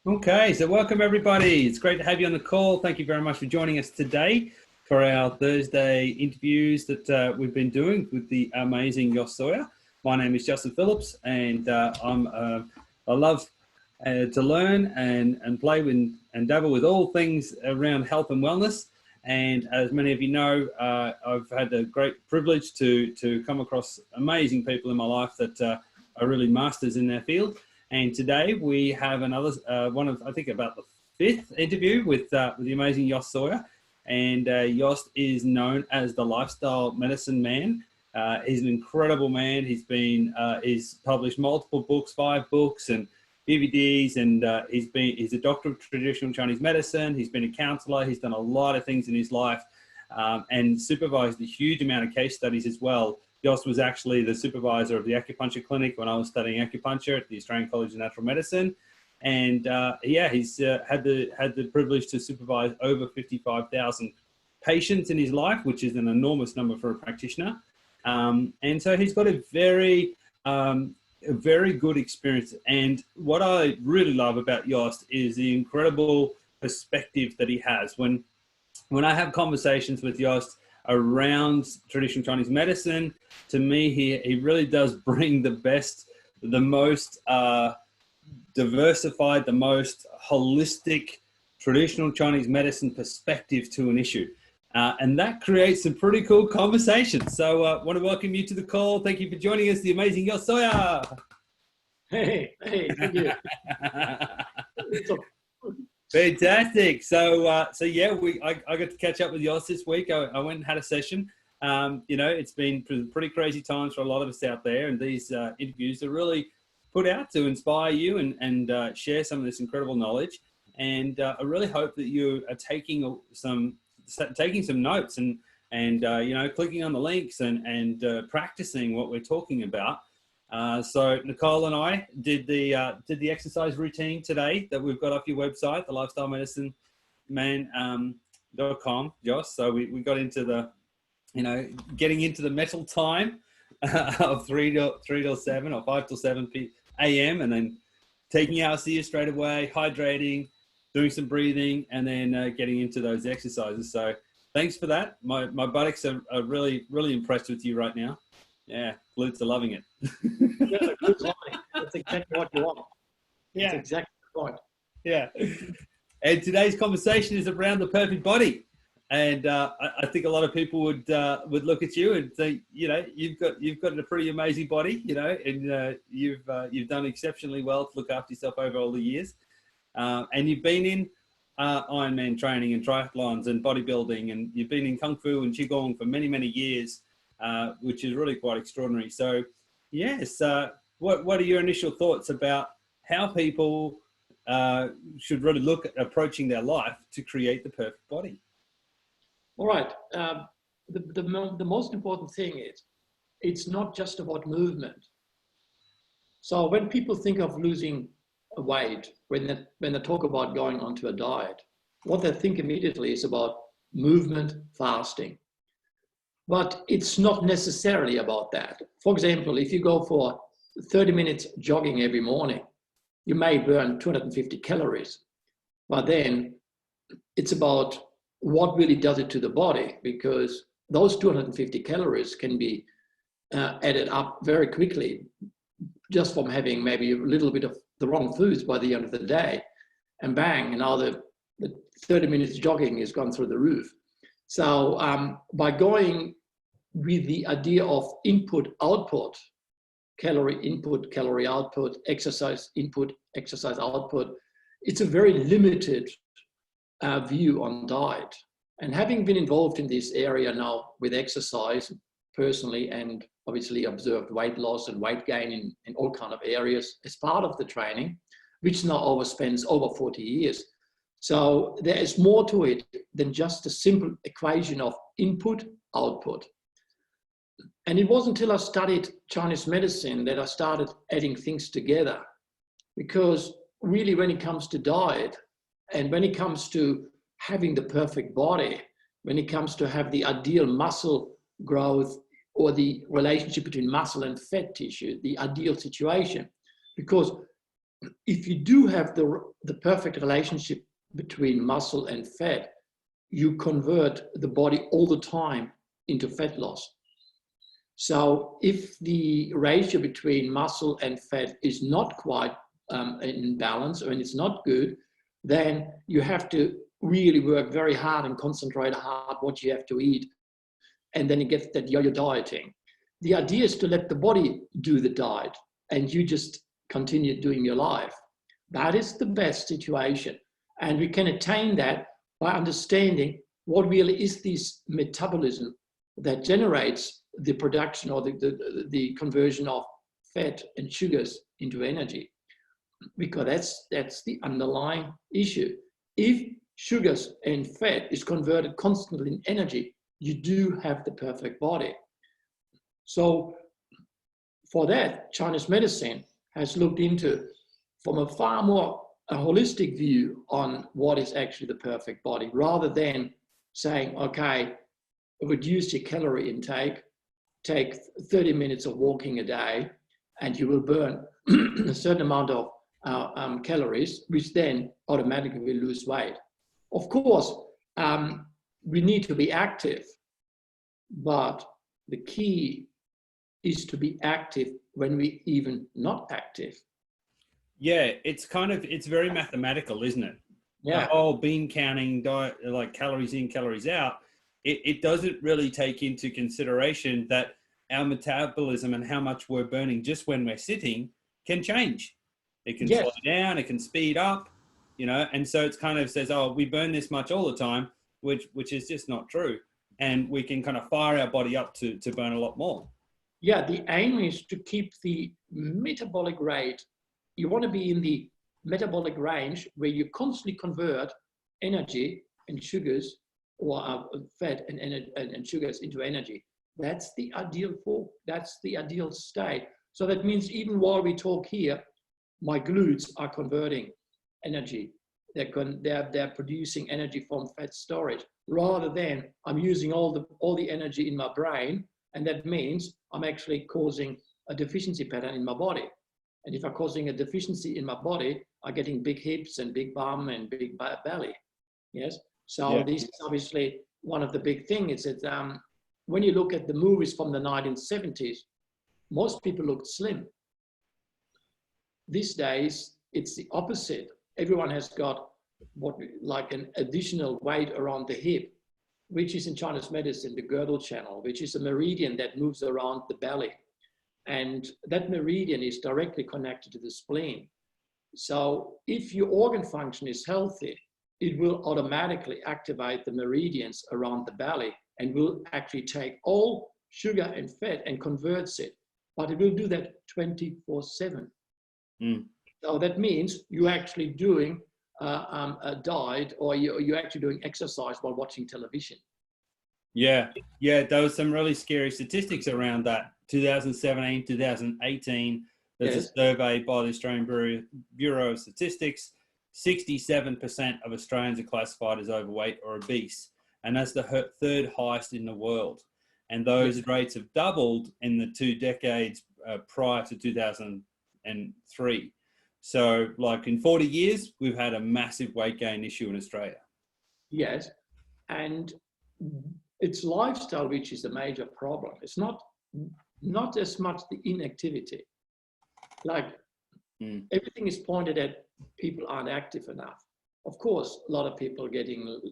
Okay, so welcome everybody. It's great to have you on the call. Thank you very much for joining us today for our Thursday interviews that we've been doing with the amazing Jost Sauer. My name is Justin Phillips, and I love to learn and play with and dabble with all things around health and wellness. And as many of you know, I've had the great privilege to come across amazing people in my life that are really masters in their field. And today we have another one of, I think, about the fifth interview with the amazing Jost Sauer. And Jost is known as the lifestyle medicine man. He's an incredible man. He's published multiple books, 5 books and DVDs, and he's a doctor of traditional Chinese medicine. He's been a counselor. He's done a lot of things in his life and supervised a huge amount of case studies as well. Jost was actually the supervisor of the acupuncture clinic when I was studying acupuncture at the Australian College of Natural Medicine. And he's had the privilege to supervise over 55,000 patients in his life, which is an enormous number for a practitioner. And so he's got a very good experience. And what I really love about Jost is the incredible perspective that he has. When I have conversations with Jost around traditional Chinese medicine, to me, he really does bring the best, the most diversified, the most holistic traditional Chinese medicine perspective to an issue. And that creates some pretty cool conversations. So I want to welcome you to the call. Thank you for joining us, the amazing Jost Sauer. Hey, thank you. Fantastic. So yeah, I got to catch up with Jost this week. I went and had a session. It's been pretty crazy times for a lot of us out there, and these interviews are really put out to inspire you and share some of this incredible knowledge. And I really hope that you are taking some notes and clicking on the links and practicing what we're talking about. So Nicole and I did the exercise routine today that we've got off your website, the lifestylemedicineman.com, Jost. So we got into getting into the metal time of 3 till 7 or 5 till 7 a.m. and then taking our seer straight away, hydrating, doing some breathing, and then getting into those exercises. So thanks for that. My buttocks are really, really impressed with you right now. Yeah, glutes are loving it. Yeah, glutes loving it. That's exactly what you want. Yeah. That's exactly the point. Yeah. And today's conversation is around the perfect body. And I think a lot of people would look at you and think, you've got a pretty amazing body, and you've done exceptionally well to look after yourself over all the years. And you've been in Ironman training and triathlons and bodybuilding, and you've been in Kung Fu and Qigong for many, many years, which is really quite extraordinary. So, yes, what are your initial thoughts about how people should really look at approaching their life to create the perfect body? All right. The most important thing is it's not just about movement. So when people think of losing weight, when they talk about going onto a diet, what they think immediately is about movement, fasting. But it's not necessarily about that. For example, if you go for 30 minutes jogging every morning, you may burn 250 calories. But then it's about what really does it to the body, because those 250 calories can be added up very quickly just from having maybe a little bit of the wrong foods by the end of the day, and bang, now the 30 minutes jogging has gone through the roof. So by going with the idea of input, output, calorie input, calorie output, exercise input, exercise output, it's a very limited view on diet. And having been involved in this area now with exercise personally, and obviously observed weight loss and weight gain in all kinds of areas as part of the training, which now spans over 40 years. So there is more to it than just a simple equation of input, output. And it wasn't until I studied Chinese medicine that I started adding things together. Because really, when it comes to diet, and when it comes to having the perfect body, when it comes to have the ideal muscle growth or the relationship between muscle and fat tissue, the ideal situation, because if you do have the perfect relationship between muscle and fat, you convert the body all the time into fat loss. So if the ratio between muscle and fat is not quite in balance, or it's not good, then you have to really work very hard and concentrate hard what you have to eat. And then you get that yo-yo dieting. The idea is to let the body do the diet and you just continue doing your life. That is the best situation. And we can attain that by understanding what really is this metabolism that generates the production or the conversion of fat and sugars into energy. Because that's the underlying issue. If sugars and fat is converted constantly in energy, you do have the perfect body. So for that, Chinese medicine has looked into from a far more holistic view on what is actually the perfect body, rather than saying, okay, reduce your calorie intake, take 30 minutes of walking a day, and you will burn a certain amount of calories, which then automatically will lose weight. Of course, we need to be active, but the key is to be active when we even not active. Yeah, it's very mathematical, isn't it? Yeah. The whole bean counting diet, like calories in, calories out, it doesn't really take into consideration that our metabolism and how much we're burning just when we're sitting can change. It can slow down, it can speed up, and so it's kind of says, oh, we burn this much all the time, which is just not true. And we can kind of fire our body up to burn a lot more. Yeah, the aim is to keep the metabolic rate. You want to be in the metabolic range where you constantly convert energy and sugars, or fat and sugars into energy. That's the ideal state. So that means even while we talk here, my glutes are converting energy. They're producing energy from fat storage, rather than I'm using all the energy in my brain, and that means I'm actually causing a deficiency pattern in my body. And if I'm causing a deficiency in my body, I'm getting big hips and big bum and big belly. Yes. So this is obviously one of the big things. Is that when you look at the movies from the 1970s, most people looked slim. These days, it's the opposite. Everyone has got like an additional weight around the hip, which is in Chinese medicine, the girdle channel, which is a meridian that moves around the belly. And that meridian is directly connected to the spleen. So if your organ function is healthy, it will automatically activate the meridians around the belly and will actually take all sugar and fat and converts it. But it will do that 24/7. So that means you're actually doing a diet, or you're actually doing exercise while watching television. Yeah, there was some really scary statistics around that. 2017, 2018, there's a survey by the Australian Bureau of Statistics. 67% of Australians are classified as overweight or obese, and that's the third highest in the world. And those rates have doubled in the 2 decades prior to 2003. So like in 40 years, we've had a massive weight gain issue in Australia. Yes, and it's lifestyle which is a major problem. It's not as much the inactivity. Like everything is pointed at people aren't active enough. Of course, a lot of people are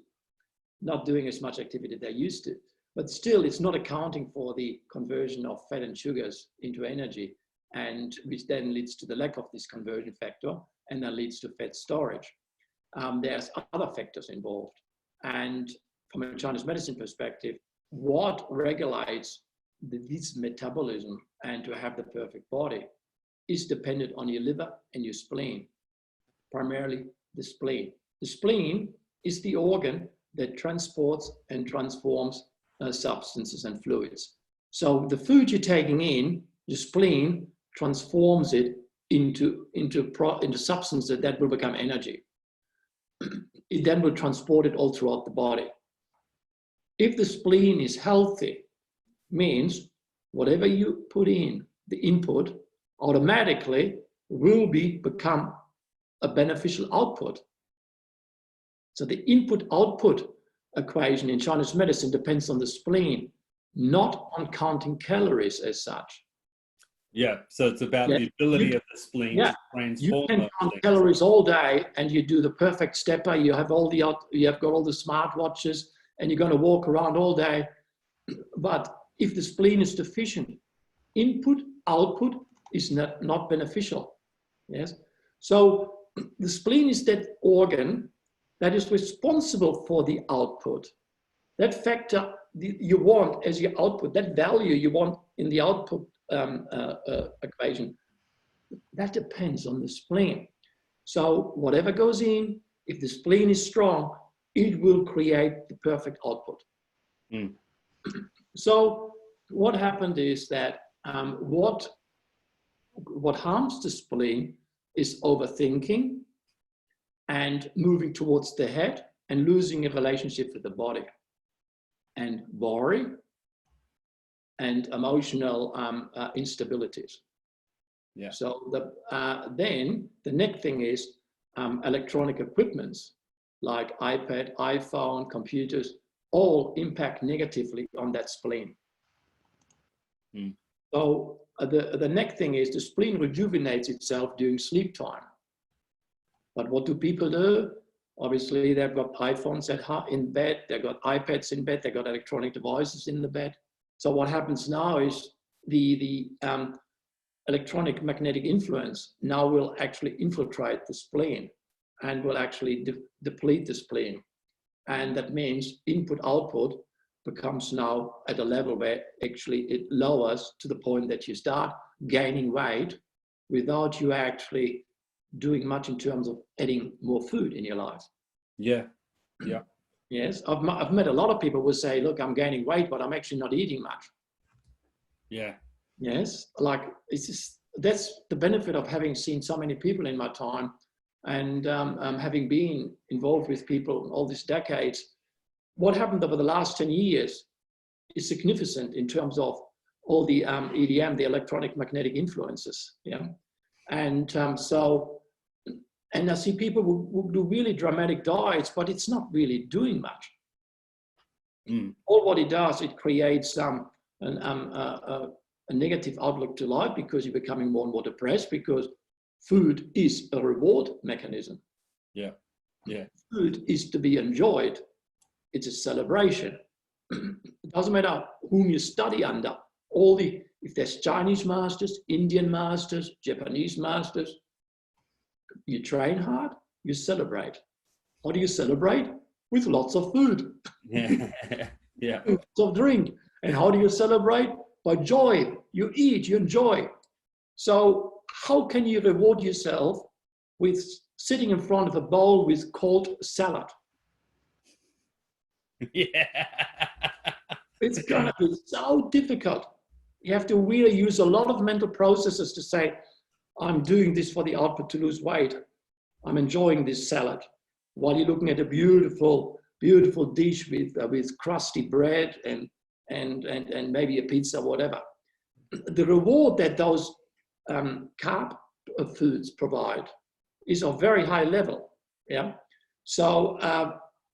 not doing as much activity as they used to, but still it's not accounting for the conversion of fat and sugars into energy, and which then leads to the lack of this conversion factor, and that leads to fat storage. There's other factors involved. And from a Chinese medicine perspective, what regulates this metabolism and to have the perfect body is dependent on your liver and your spleen, primarily the spleen. The spleen is the organ that transports and transforms substances and fluids. So the food you're taking in, the spleen transforms it into substances that will become energy. It then will transport it all throughout the body. If the spleen is healthy, means whatever you put in, the input, automatically will become a beneficial output. So the input-output equation in Chinese medicine depends on the spleen, not on counting calories as such. Yeah, so it's about the ability of the spleen to transform. You can count calories all day, and you do the perfect stepper. You have got all the smartwatches, and you're going to walk around all day. But if the spleen is deficient, input output is not beneficial. Yes. So the spleen is that organ that is responsible for the output. That factor you want as your output, that value you want in the output equation, that depends on the spleen. So whatever goes in, if the spleen is strong, it will create the perfect output. Mm. So what happened is that what harms the spleen is overthinking and moving towards the head and losing a relationship with the body, and worry and emotional instabilities. Yeah. So then the next thing is electronic equipments like iPad, iPhone, computers, all impact negatively on that spleen. Mm. So the next thing is the spleen rejuvenates itself during sleep time. But what do people do? Obviously, they've got iPhones in bed, they've got iPads in bed, they've got electronic devices in the bed. So what happens now is the electronic magnetic influence now will actually infiltrate the spleen and will actually deplete the spleen. And that means input-output becomes now at a level where actually it lowers to the point that you start gaining weight without you actually doing much in terms of adding more food in your life. Yeah, yeah. Yes, I've met a lot of people who say, look, I'm gaining weight, but I'm actually not eating much. Yeah. Yes, like it's just, that's the benefit of having seen so many people in my time and having been involved with people all these decades. What happened over the last 10 years is significant in terms of all the EDM, the electronic magnetic influences. Yeah. And and I see people who do really dramatic diets, but it's not really doing much. Mm. All what it does, it creates a negative outlook to life because you're becoming more and more depressed because food is a reward mechanism. Yeah, yeah. Food is to be enjoyed. It's a celebration. It doesn't matter whom you study under. If there's Chinese masters, Indian masters, Japanese masters, you train hard, you celebrate. How do you celebrate? With lots of food. Yeah. Yeah. Lots of drink. And how do you celebrate? By joy. You eat, you enjoy. So how can you reward yourself with sitting in front of a bowl with cold salad? Yeah. It's gonna be so difficult. You have to really use a lot of mental processes to say, I'm doing this for the output to lose weight. I'm enjoying this salad while you're looking at a beautiful, beautiful dish with crusty bread and maybe a pizza, whatever. The reward that those carb foods provide is of very high level. Yeah. So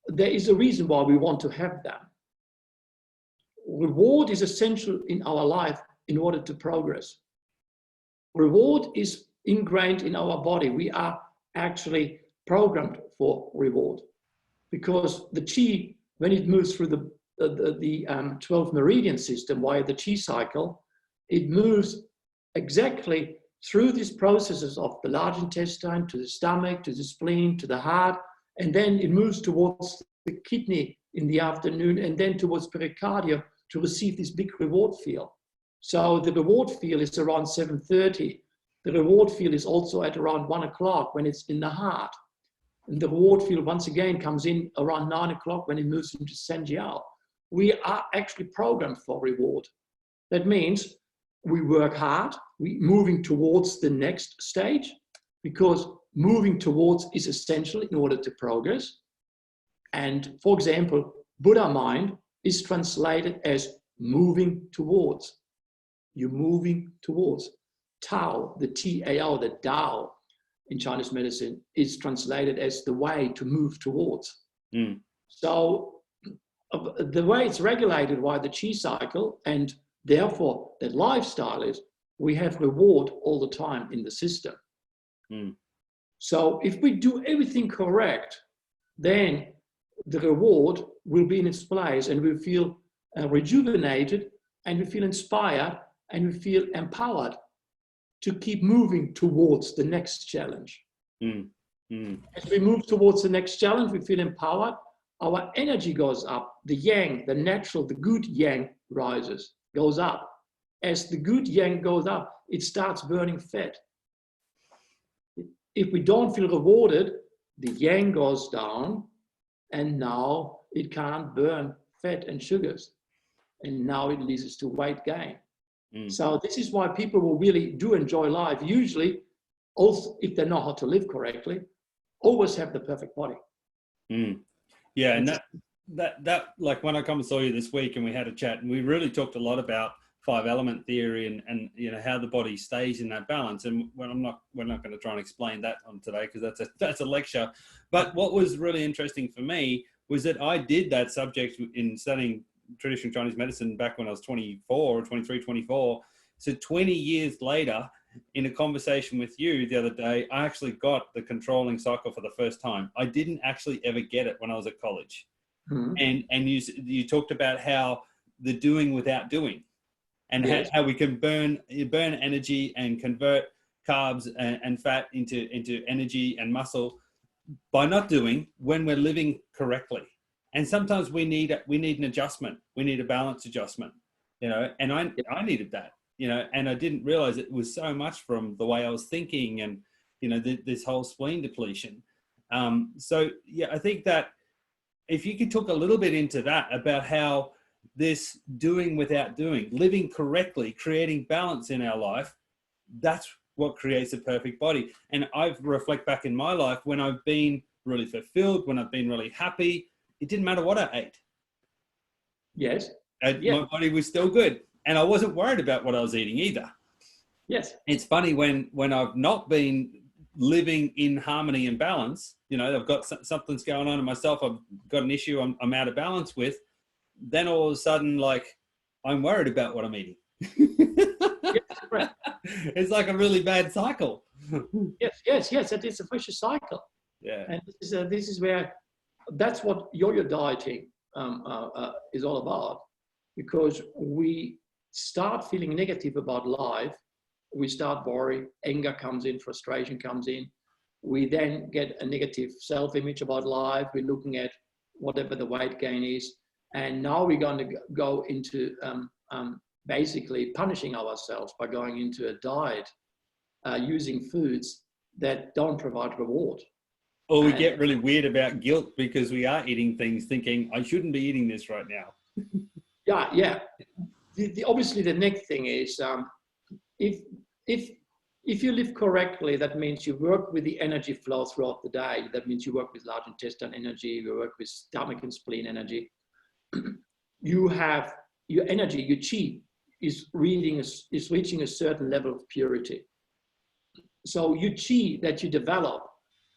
there is a reason why we want to have them. Reward is essential in our life in order to progress. Reward is ingrained in our body. We are actually programmed for reward because the chi, when it moves through the 12 meridian system via the chi cycle, it moves exactly through these processes of the large intestine to the stomach, to the spleen, to the heart, and then it moves towards the kidney in the afternoon and then towards pericardium to receive this big reward field. So the reward field is around 7:30. The reward field is also at around 1 o'clock when it's in the heart. And the reward field once again comes in around 9 o'clock when it moves into Sanjiao. We are actually programmed for reward. That means we work hard, we're moving towards the next stage because moving towards is essential in order to progress. And for example, Buddha mind is translated as moving towards. You're moving towards. Tao, the T-A-O, the Tao in Chinese medicine is translated as the way to move towards. So the way it's regulated by the chi cycle, and therefore the lifestyle, is we have reward all the time in the system. So if we do everything correct, then the reward will be in its place, and we feel rejuvenated, and we feel inspired, and we feel empowered to keep moving towards the next challenge. As we move towards the next challenge, we feel empowered, our energy goes up, the yang, the natural, the good yang rises, goes up. As the good yang goes up, it starts burning fat. If we don't feel rewarded, the yang goes down, and now it can't burn fat and sugars. And now it leads to weight gain. So this is why people who really do enjoy life, usually, also if they know how to live correctly, always have the perfect body. Yeah, and that like when I come and saw you this week and we had a chat, and we really talked a lot about 5-element theory and you know how the body stays in that balance. And we're not going to try and explain that on today because that's a lecture. But what was really interesting for me was that I did that subject in studying traditional Chinese medicine back when I was 24 or 23, 24. So 20 years later, in a conversation with you the other day, I actually got the controlling cycle for the first time. I didn't actually ever get it when I was at college. And you talked about how the doing without doing, and how we can burn energy and convert carbs and fat into energy and muscle by not doing when we're living correctly. And sometimes we need an adjustment. We need a balance adjustment, you know, and I needed that, you know, and I didn't realize it was so much from the way I was thinking and, you know, this whole spleen depletion. So yeah, I think that if you could talk a little bit into that about how this doing without doing, living correctly, creating balance in our life, that's what creates a perfect body. And I reflect back in my life when I've been really fulfilled, when I've been really happy, it didn't matter what I ate. Yes. My body was still good. And I wasn't worried about what I was eating either. Yes. It's funny when I've not been living in harmony and balance, you know, I've got something's going on in myself, I've got an issue I'm out of balance with, then all of a sudden, like, I'm worried about what I'm eating. Yes, right. It's like a really bad cycle. Yes. It is a vicious cycle. Yeah. And this is where, that's what yo-yo dieting is all about, because we start feeling negative about life. We start worrying, anger comes in, frustration comes in. We then get a negative self-image about life. We're looking at whatever the weight gain is. And now we're going to go into basically punishing ourselves by going into a diet using foods that don't provide reward. Or we get really weird about guilt because we are eating things thinking, I shouldn't be eating this right now. Yeah. Obviously, the next thing is if you live correctly, that means you work with the energy flow throughout the day. That means you work with large intestine energy, you work with stomach and spleen energy. You have your energy, your chi is reaching a certain level of purity. So your chi that you develop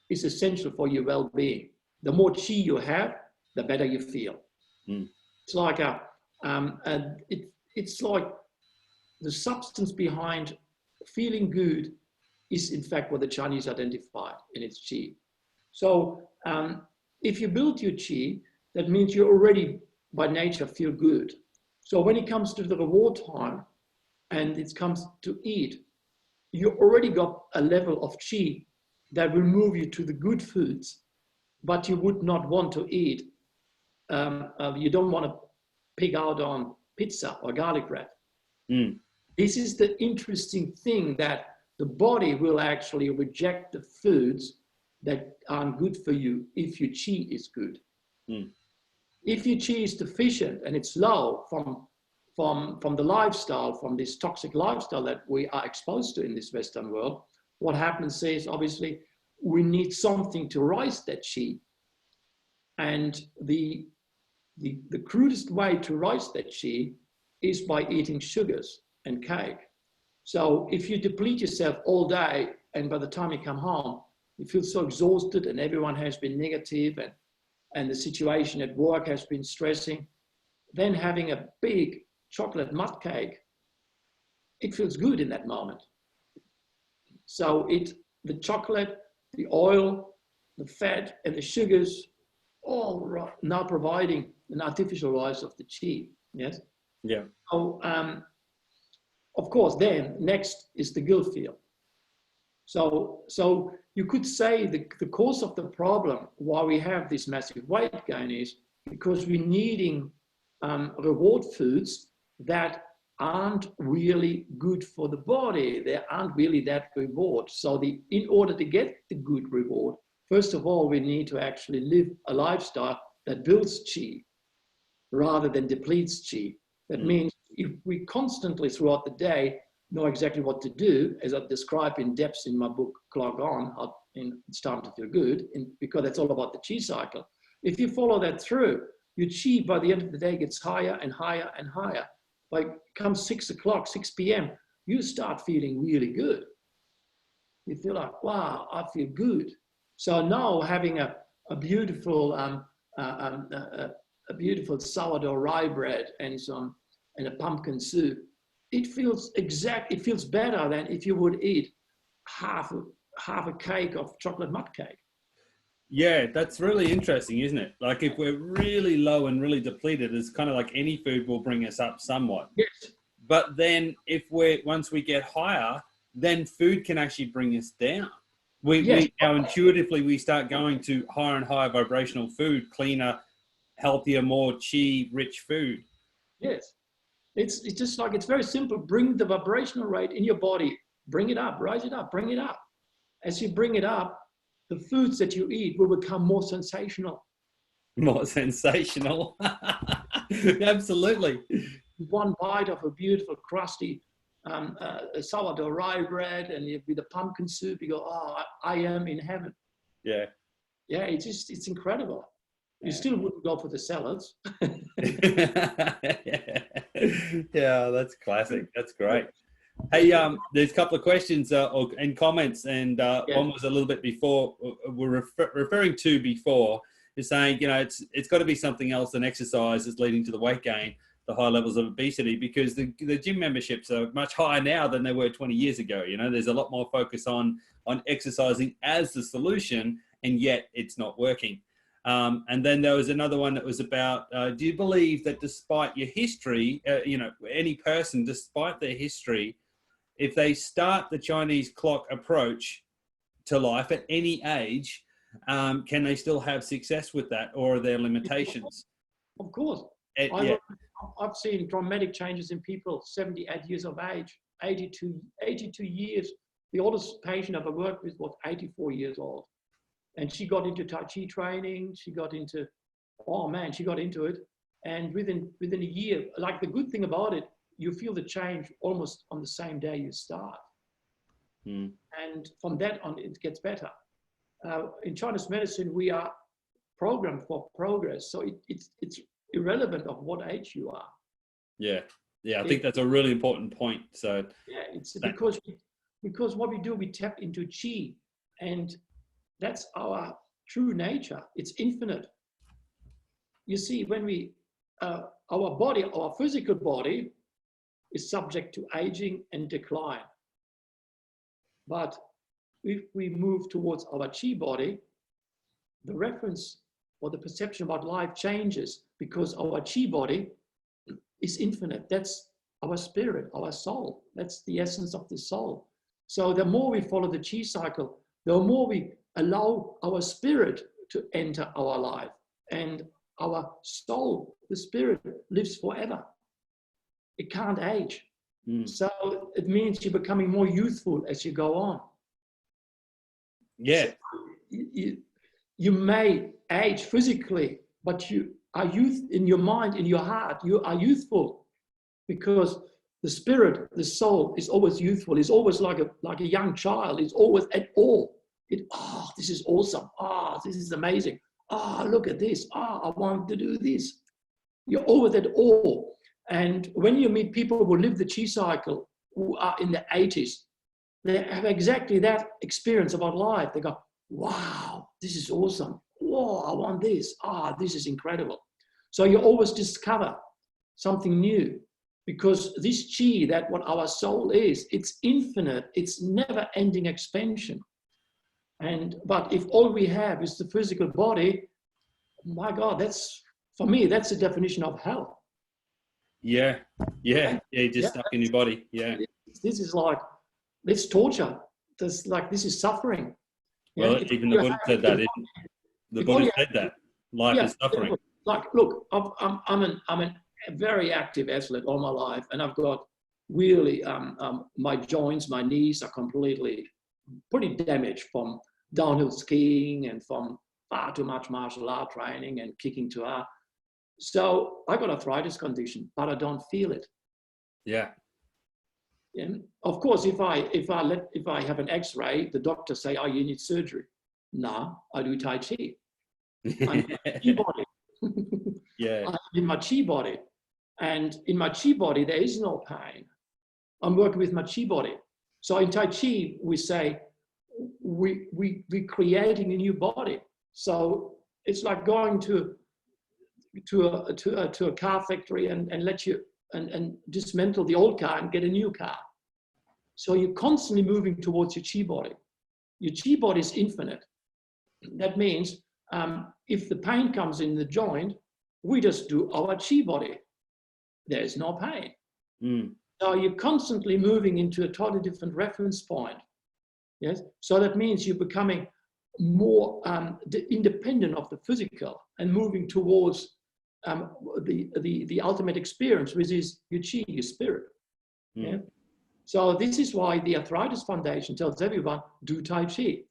is essential for your well-being. The more chi you have, the better you feel. It's like it's like the substance behind feeling good is in fact what the Chinese identify in its chi. So if you build your chi, that means you already by nature feel good. So when it comes to the reward time and it comes to eat, you already got a level of chi that will move you to the good foods, but you would not want to eat. You don't want to pig out on pizza or garlic bread. This is the interesting thing, that the body will actually reject the foods that aren't good for you if your chi is good. If your chi is deficient and it's low from the lifestyle, from this toxic lifestyle that we are exposed to in this Western world, what happens is obviously we need something to rise that chi. And the crudest way to rise that chi is by eating sugars and cake. So if you deplete yourself all day, and by the time you come home, you feel so exhausted and everyone has been negative and the situation at work has been stressing, then having a big chocolate mud cake, it feels good in that moment. So the chocolate, the oil, the fat, and the sugars, all now providing an artificial rise of the chi. Yes. Yeah. So, of course, then next is the guilt feel. So you could say the cause of the problem why we have this massive weight gain is because we're needing reward foods that aren't really good for the body. They aren't really that reward. So in order to get the good reward, first of all, we need to actually live a lifestyle that builds chi rather than depletes chi. That means if we constantly throughout the day know exactly what to do, as I describe in depth in my book, Clog On, It's Time to Feel Good, because that's all about the chi cycle. If you follow that through, your chi by the end of the day gets higher and higher and higher. Like come 6 o'clock, 6 p.m., you start feeling really good. You feel like, wow, I feel good. So now having a beautiful sourdough rye bread and a pumpkin soup, it feels better than if you would eat half a cake of chocolate mud cake. Yeah, that's really interesting, isn't it? Like if we're really low and really depleted, it's kind of like any food will bring us up somewhat. Yes. But then once we get higher, then food can actually bring us down. Intuitively we start going to higher and higher vibrational food, cleaner, healthier, more chi rich food. Yes. It's just like, it's very simple. Bring the vibrational rate in your body, bring it up, rise it up, bring it up. As you bring it up, the foods that you eat will become more sensational. More sensational. Absolutely. One bite of a beautiful crusty sourdough rye bread and with the pumpkin soup, you go, oh, I am in heaven. Yeah. Yeah, it's incredible. You still wouldn't go for the salads. Yeah, that's classic. That's great. Hey, there's a couple of questions and comments, and one was a little bit before we're referring to before. Is saying, it's got to be something else than exercise is leading to the weight gain, the high levels of obesity, because the gym memberships are much higher now than they were 20 years ago. There's a lot more focus on exercising as the solution, and yet it's not working. And then there was another one that was about, do you believe that despite your history, any person, despite their history, if they start the Chinese clock approach to life at any age, can they still have success with that, or are there limitations? Of course. I've seen dramatic changes in people 78 years of age, 82 years. The oldest patient I've ever worked with was 84 years old. And she got into Tai Chi training. She got into it. And within a year, like the good thing about it, you feel the change almost on the same day you start. And from that on, it gets better. In Chinese medicine, we are programmed for progress. So it's irrelevant of what age you are. Yeah. I think that's a really important point. So yeah, it's because what we do, we tap into chi, and that's our true nature. It's infinite. You see, when our physical body is subject to aging and decline. But if we move towards our chi body, the reference or the perception about life changes, because our chi body is infinite. That's our spirit, our soul. That's the essence of the soul. So the more we follow the chi cycle, the more we allow our spirit to enter our life, and our soul, the spirit, lives forever. It can't age. So it means you're becoming more youthful as you go on. Yeah. So you may age physically, but you are youth in your mind, in your heart. You are youthful, because the spirit, the soul, is always youthful. It's always like a young child. It's always at awe. This is awesome. This is amazing. Look at this. I want to do this. You're always at awe. And when you meet people who live the chi cycle, who are in their 80s, they have exactly that experience about life. They go, wow, this is awesome. Whoa, I want this. This is incredible. So you always discover something new, because this chi, that what our soul is, it's infinite, it's never ending expansion. But if all we have is the physical body, my God, for me, that's the definition of hell. Yeah, just stuck in your body. Yeah. This is like, it's torture. This is suffering. Well, even the Buddha said that. The Buddha said that life is suffering. Like, look, I'm a very active athlete all my life, and I've got really my joints, my knees are completely pretty damaged from downhill skiing and from far too much martial art training and kicking too hard. So I got arthritis condition, but I don't feel it. Yeah. And of course, if I have an X-ray, the doctor say, "Oh, you need surgery." No, I do Tai Chi. I'm in my chi body. Yeah. I'm in my chi body, and in my chi body there is no pain. I'm working with my chi body. So in Tai Chi, we say we're creating a new body. So it's like going to a car factory and let you and dismantle the old car and get a new car. So you're constantly moving towards your chi body. Your chi body is infinite. That means if the pain comes in the joint, we just do our chi body. There is no pain. So you're constantly moving into a totally different reference point. Yes. So that means you're becoming more independent of the physical and moving towards the ultimate experience, which is your chi, your spirit. Yeah. So this is why the Arthritis Foundation tells everyone, do Tai Chi.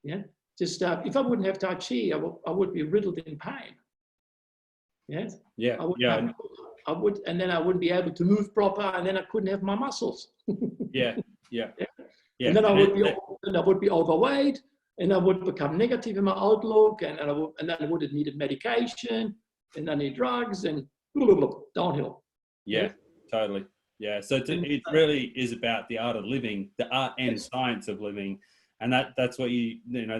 Yeah. Just if I wouldn't have Tai Chi, I would be riddled in pain. Yes. Yeah. I would, and then I wouldn't be able to move proper, and then I couldn't have my muscles. Yeah. And then I would be overweight, and I would become negative in my outlook, and then I would have needed medication, and I need drugs, and downhill. Yeah, totally. Yeah, so it really is about the art of living, the art and science of living, and that's what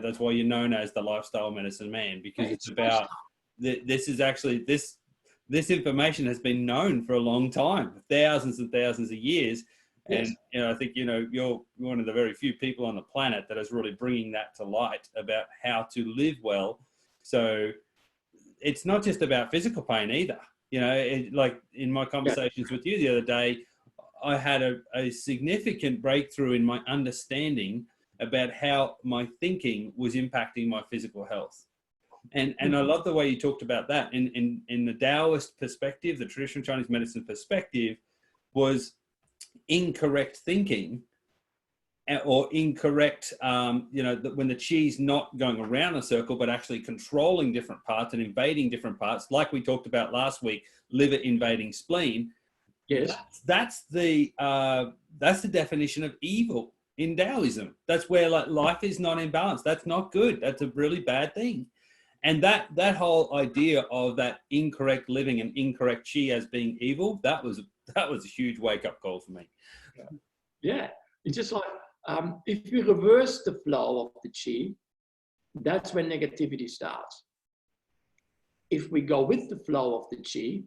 that's why you're known as the lifestyle medicine man, because it's about this is actually this information has been known for a long time, thousands and thousands of years. And I think you're one of the very few people on the planet that is really bringing that to light about how to live well. So it's not just about physical pain either. Like in my conversations with you the other day, I had a significant breakthrough in my understanding about how my thinking was impacting my physical health. And I love the way you talked about that. In the Taoist perspective, the traditional Chinese medicine perspective, was incorrect thinking or incorrect, when the chi's not going around a circle, but actually controlling different parts and invading different parts, like we talked about last week, liver invading spleen. Yes. That's the definition of evil in Taoism. That's where life is not in balance. That's not good. That's a really bad thing. And that whole idea of that incorrect living and incorrect chi as being evil, that was a huge wake-up call for me. Yeah, it's just like if we reverse the flow of the chi, that's when negativity starts. If we go with the flow of the chi,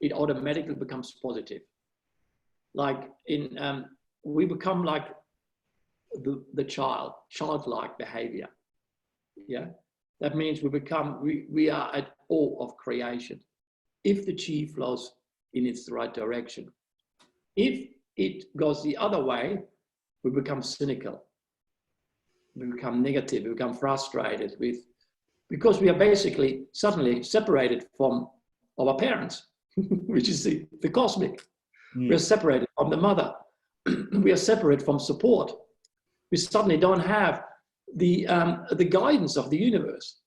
it automatically becomes positive. Like we become like the childlike behavior. Yeah. That means we are at awe of creation if the chi flows in its right direction. If it goes the other way, we become cynical. We become negative, we become frustrated because we are basically suddenly separated from our parents, which is the cosmic. We are separated from the mother. We are separated from support. We suddenly don't have the guidance of the universe.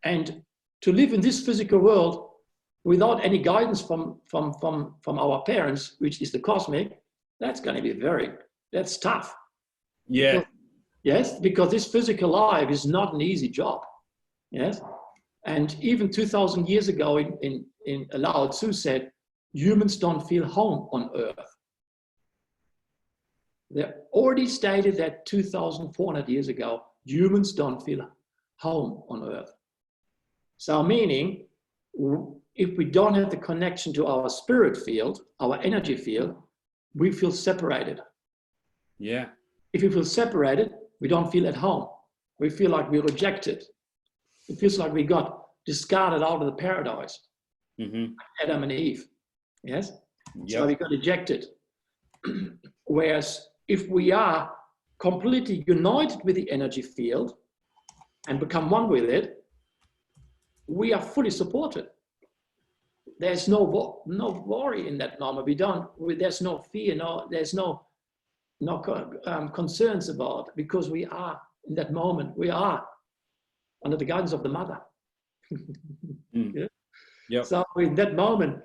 And to live in this physical world without any guidance from our parents, which is the cosmic, that's going to be that's tough. Yeah. Because this physical life is not an easy job. Yes. And even 2,000 years ago in Lao Tzu said, humans don't feel home on earth. They already stated that 2,400 years ago, humans don't feel home on Earth. So meaning, if we don't have the connection to our spirit field, our energy field, we feel separated. Yeah. If we feel separated, we don't feel at home. We feel like we're rejected. It feels like we got discarded out of the paradise. Mm-hmm. Adam and Eve. Yes? Yep. So we got ejected. Whereas if we are completely united with the energy field and become one with it, we are fully supported. There's no worry in that moment. There's no fear, there's no concerns about it, because we are in that moment, we are under the guidance of the mother. Yeah? Yep. So in that moment,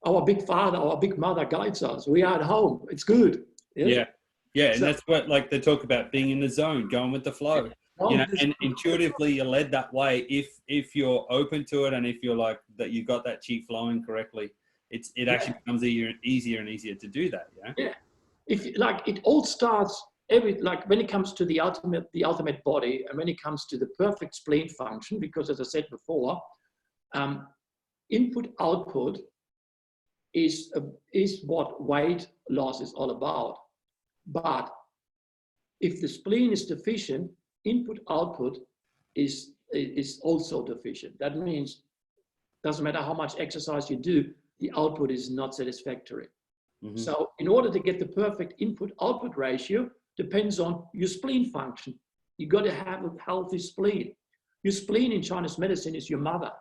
our big father, our big mother guides us. We are at home. It's good. Yes? Yeah. Yeah. And So, that's what, like, they talk about being in the zone, going with the flow. You know, and intuitively you're led that way if you're open to it, and if you're like that, you got that chi flowing correctly. It actually becomes easier and easier to do that. Yeah. Yeah. If like it all starts like when it comes to the ultimate body, and when it comes to the perfect spleen function, because as I said before, input output is what weight loss is all about. But if the spleen is deficient, input output is also deficient. That means doesn't matter how much exercise you do, the output is not satisfactory. Mm-hmm. So in order to get the perfect input output ratio, depends on your spleen function. You got to have a healthy spleen. Your spleen in Chinese medicine is your mother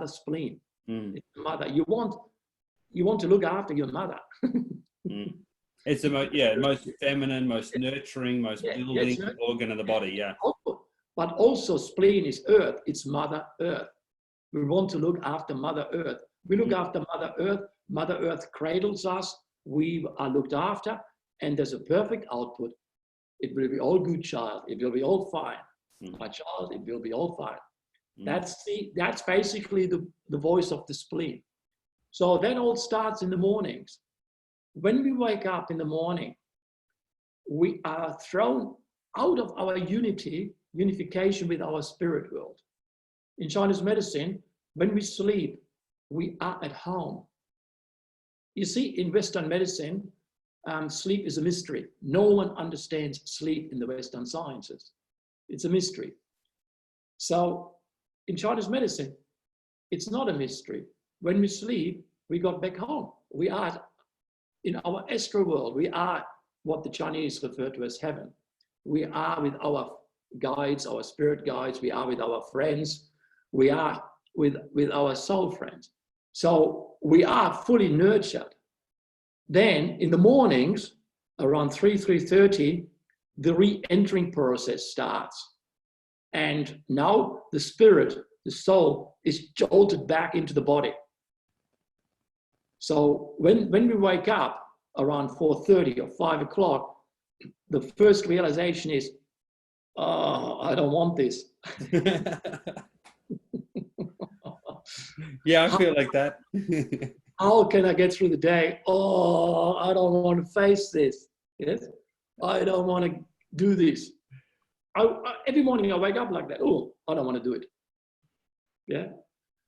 spleen. It's the mother. You want to look after your mother. It's the most feminine, most nurturing, most building organ of the body. Yeah. But also spleen is earth. It's Mother Earth. We want to look after Mother Earth. We look after Mother Earth. Mother Earth cradles us. We are looked after, and there's a perfect output. It will be all good, child. It will be all fine. My child, it will be all fine. That's basically the voice of the spleen. So that all starts in the mornings. When we wake up in the morning, we are thrown out of our unification with our spirit world. In Chinese medicine, when we sleep, we are at home. You see, in Western medicine, sleep is a mystery. No one understands sleep in the Western sciences. It's a mystery. So in Chinese medicine, it's not a mystery. When we sleep, we got back home. We are in our astral world. We are what the Chinese refer to as heaven. We are with our guides, our spirit guides. We are with our friends. We are with our soul friends. So we are fully nurtured. Then in the mornings, around 3:30, the re-entering process starts. And now the spirit, the soul, is jolted back into the body. So when we wake up around 4:30 or 5 o'clock, the first realization is, oh, I don't want this. Yeah, I feel like that. How can I get through the day? Oh, I don't want to face this. Yes, I don't want to do this. Every morning I wake up like that. Oh, I don't want to do it. Yeah.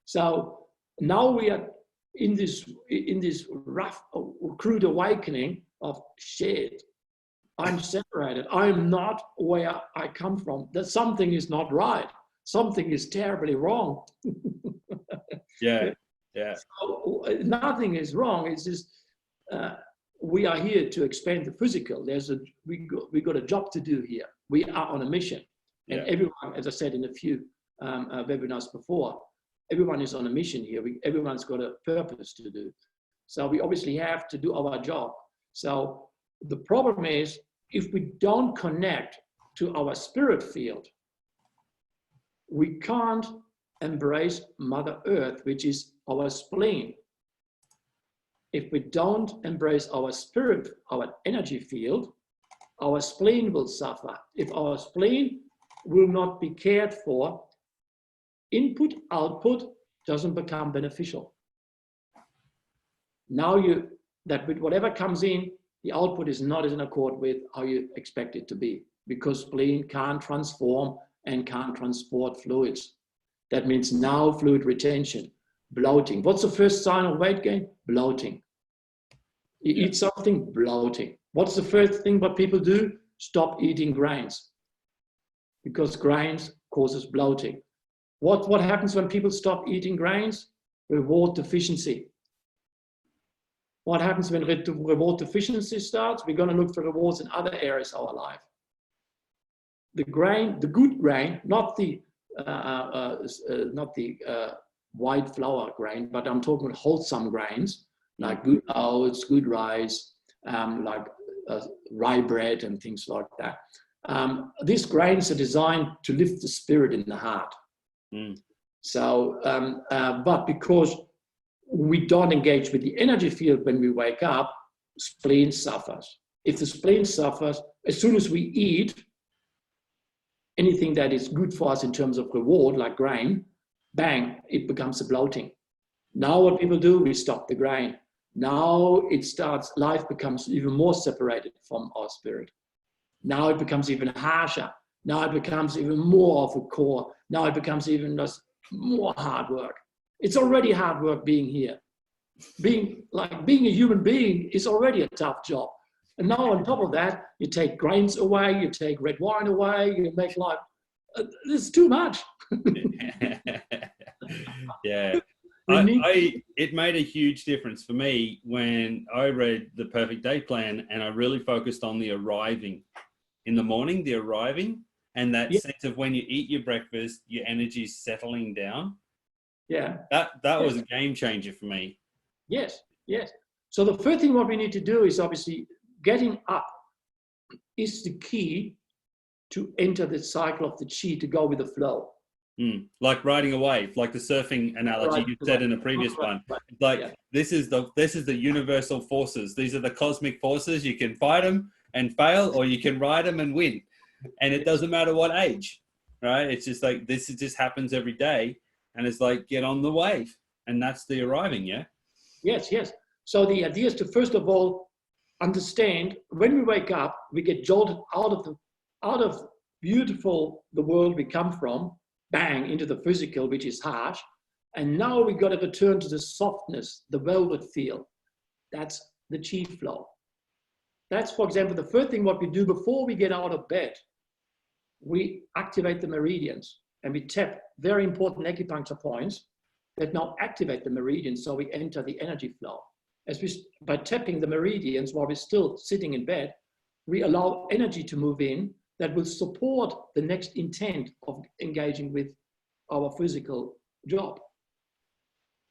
So now we are in this rough, crude awakening of shit. I'm separated. I'm not where I come from. That something is not right. Something is terribly wrong. Yeah. So, nothing is wrong. It's just we are here to expand the physical. We got a job to do here. We are on a mission, and everyone, as I said in a few webinars before, everyone is on a mission here. Everyone's got a purpose to do. So we obviously have to do our job. So the problem is, if we don't connect to our spirit field, we can't embrace Mother Earth, which is our spleen. If we don't embrace our spirit, our energy field, our spleen will suffer. If our spleen will not be cared for, input, output doesn't become beneficial. Now that with whatever comes in, the output is not in accord with how you expect it to be, because spleen can't transform and can't transport fluids. That means now fluid retention, bloating. What's the first sign of weight gain? Bloating. You eat something, bloating. What's the first thing what people do? Stop eating grains, because grains causes bloating. What happens when people stop eating grains? Reward deficiency. What happens when reward deficiency starts? We're going to look for rewards in other areas of our life. The grain, the good grain, not the white flour grain, but I'm talking about wholesome grains like good oats, good rice, like rye bread and things like that. These grains are designed to lift the spirit in the heart. So, but because we don't engage with the energy field when we wake up, spleen suffers. If the spleen suffers, as soon as we eat anything that is good for us in terms of reward, like grain, bang, it becomes a bloating. Now what people do, we stop the grain. Now it starts, life becomes even more separated from our spirit. Now it becomes even harsher. Now it becomes even more of a core. Now it becomes even just more hard work. It's already hard work being here. Being a human being is already a tough job. And now on top of that, you take grains away, you take red wine away, you make life, it's too much. Yeah. It made a huge difference for me when I read The Perfect Day Plan, and I really focused on the arriving in the morning, and that sense of when you eat your breakfast, your energy's settling down. Yeah. That was a game changer for me. Yes, yes. So the first thing what we need to do is obviously getting up is the key to enter the cycle of the chi, to go with the flow. Like riding a wave, like the surfing analogy you said in a previous one. Like this is the universal forces. These are the cosmic forces. You can fight them and fail, or you can ride them and win. And it doesn't matter what age, right? It's just like this just happens every day, and it's like get on the wave, and that's the arriving. Yeah. Yes, yes. So the idea is to first of all understand when we wake up, we get jolted out of beautiful the world we come from, bang into the physical, which is harsh, and now we got to return to the softness, the velvet feel. That's the chi flow. That's, for example, the first thing what we do before we get out of bed. We activate the meridians and we tap very important acupuncture points that now activate the meridians, so we enter the energy flow. By tapping the meridians while we're still sitting in bed, we allow energy to move in that will support the next intent of engaging with our physical job.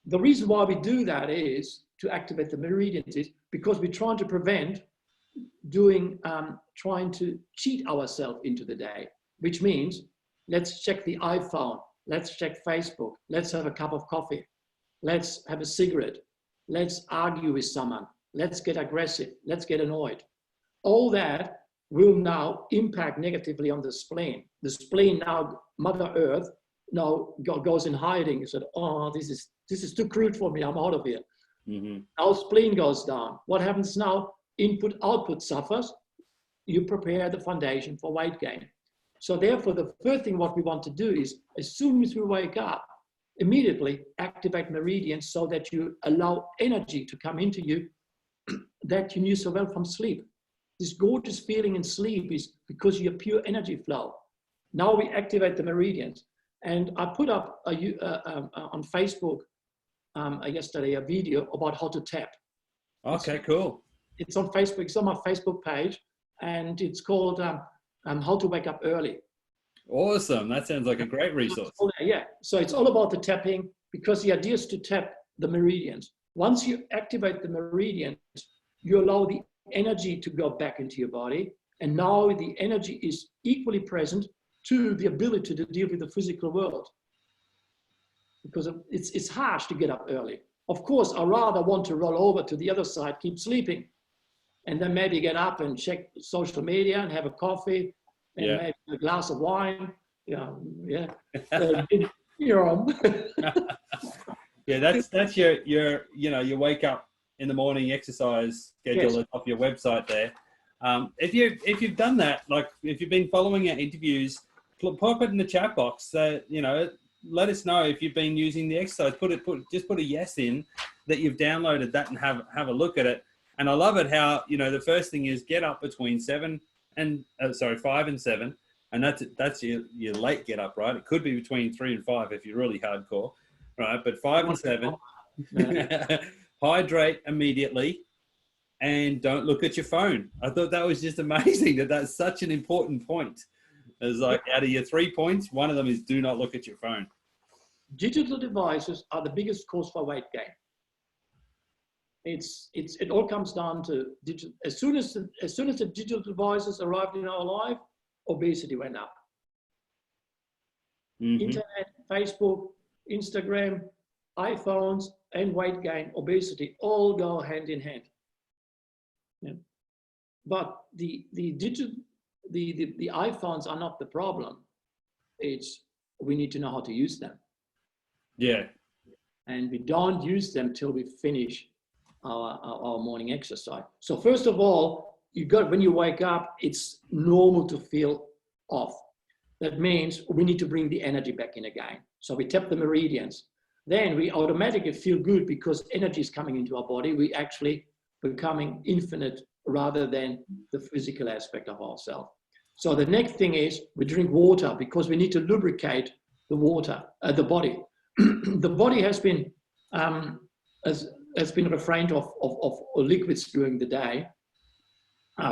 The reason why we do that is to activate the meridians is because we're trying to prevent trying to cheat ourselves into the day, which means let's check the iPhone, let's check Facebook, let's have a cup of coffee, let's have a cigarette, let's argue with someone, let's get aggressive, let's get annoyed. All that will now impact negatively on the spleen. The spleen now, Mother Earth, now goes in hiding. It said, oh, this is too crude for me, I'm out of here. Our spleen goes down. What happens now? Input, output suffers. You prepare the foundation for weight gain. So therefore, the first thing what we want to do is, as soon as we wake up, immediately activate meridians so that you allow energy to come into you that you knew so well from sleep. This gorgeous feeling in sleep is because you have pure energy flow. Now we activate the meridians. And I put up on Facebook yesterday a video about how to tap. Okay, cool. It's on Facebook, it's on my Facebook page, and it's called How to Wake Up Early. Awesome, that sounds like a great resource. Yeah, so it's all about the tapping, because the idea is to tap the meridians. Once you activate the meridians, you allow the energy to go back into your body, and now the energy is equally present to the ability to deal with the physical world. Because it's harsh to get up early. Of course, I rather want to roll over to the other side, keep sleeping, and then maybe get up and check social media and have a coffee and maybe a glass of wine. Yeah. Yeah, that's your you wake up in the morning exercise schedule that's off your website there. If you've done that, like if you've been following our interviews, pop it in the chat box. You know, let us know if you've been using the exercise. Just put a yes in that you've downloaded that and have a look at it. And I love it how, you know, the first thing is get up between 5 and 7, and that's your late get up, right? It could be between 3 and 5 if you're really hardcore, right? But 5 and 7, hydrate immediately, and don't look at your phone. I thought that was just amazing that's such an important point. It's like out of your 3 points, one of them is do not look at your phone. Digital devices are the biggest cause for weight gain. It all comes down to digital. As soon as the digital devices arrived in our life, obesity went up. Internet, Facebook, Instagram, iPhones, and weight gain, obesity all go hand in hand. Yeah. But the iPhones are not the problem. It's we need to know how to use them. Yeah. And we don't use them till we finish our morning exercise. So first of all, when you wake up, it's normal to feel off. That means we need to bring the energy back in again. So we tap the meridians. Then we automatically feel good because energy is coming into our body. We actually becoming infinite rather than the physical aspect of ourselves. So the next thing is we drink water because we need to lubricate the the body. The body has been refrained of liquids during the day.